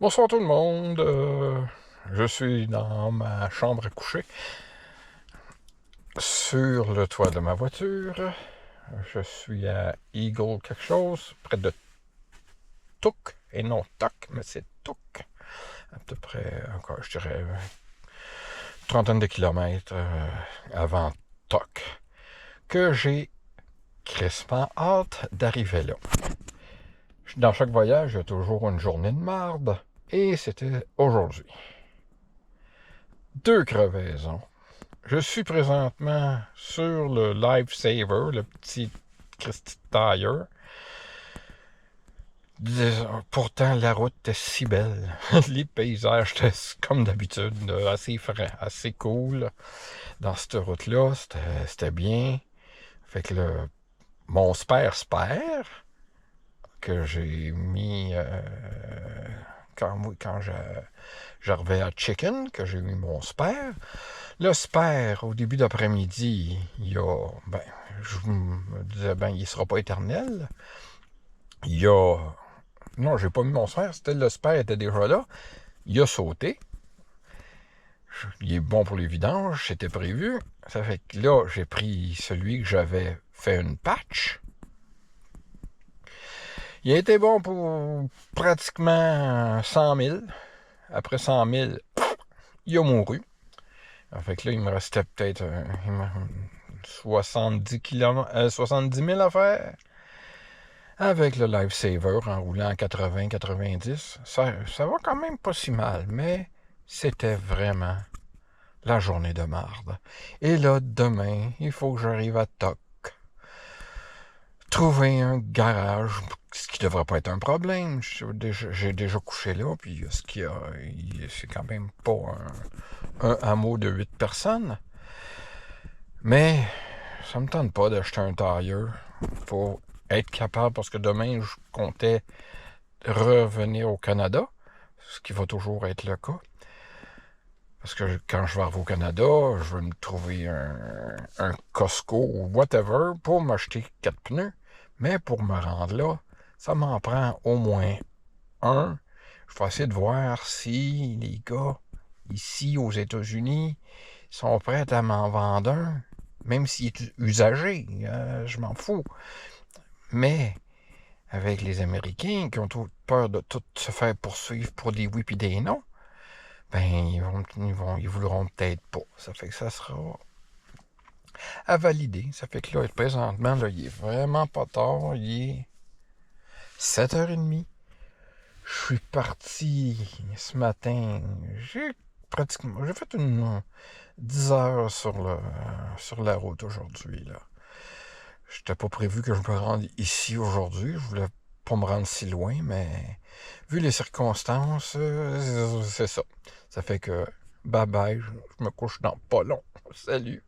Bonsoir tout le monde. Je suis dans ma chambre à coucher, sur le toit de ma voiture. Je suis à Eagle quelque chose, près de Tuk, et non Toc, mais c'est Tuk. À peu près, encore, je dirais, une trentaine de kilomètres avant Tuk, que j'ai crissement hâte d'arriver là. Dans chaque voyage, il y a toujours une journée de marde, et c'était aujourd'hui. 2 crevaisons. Je suis présentement sur le Lifesaver, le petit Christy Tire. Pourtant, la route était si belle. Les paysages étaient comme d'habitude, assez frais, assez cool. Dans cette route-là, c'était bien. Fait que mon spare, que j'ai mis quand j'arrivais à Chicken, que j'ai mis mon spare. Le spare, au début d'après-midi, je me disais, il sera pas éternel. Non, j'ai pas mis mon spare, le spare était déjà là. Il a sauté. Il est bon pour les vidanges, c'était prévu. Ça fait que là, j'ai pris celui que j'avais fait une patch. Il a été bon pour pratiquement 100 000. Après 100 000, il a mouru. Fait que là, il me restait peut-être 70 000 à faire. Avec le Lifesaver en roulant à 80-90, ça va quand même pas si mal, mais c'était vraiment la journée de marde. Et là, demain, il faut que j'arrive à Toc. Trouver un garage, ce qui devrait pas être un problème. J'ai déjà couché là, puis c'est quand même pas un hameau de 8 personnes. Mais ça me tente pas d'acheter un tire pour être capable, parce que demain, je comptais revenir au Canada, ce qui va toujours être le cas. Parce que quand je vais arriver au Canada, je vais me trouver un Costco ou whatever pour m'acheter 4 pneus. Mais pour me rendre là, ça m'en prend au moins un. Je vais essayer de voir si les gars ici aux États-Unis sont prêts à m'en vendre un, même s'il est usagé. Je m'en fous. Mais avec les Américains qui ont toute peur de tout se faire poursuivre pour des oui et des non, ils voudront peut-être pas. Ça fait que ça sera à valider. Ça fait que là, présentement, là, il est vraiment pas tard. Il est 7h30. Je suis parti ce matin. J'ai fait une 10 heures sur la route aujourd'hui, là. J'étais pas prévu que je me rende ici aujourd'hui. Je voulais pas me rendre si loin, mais vu les circonstances, c'est ça. Ça fait que bye bye, je me couche dans pas long. Salut.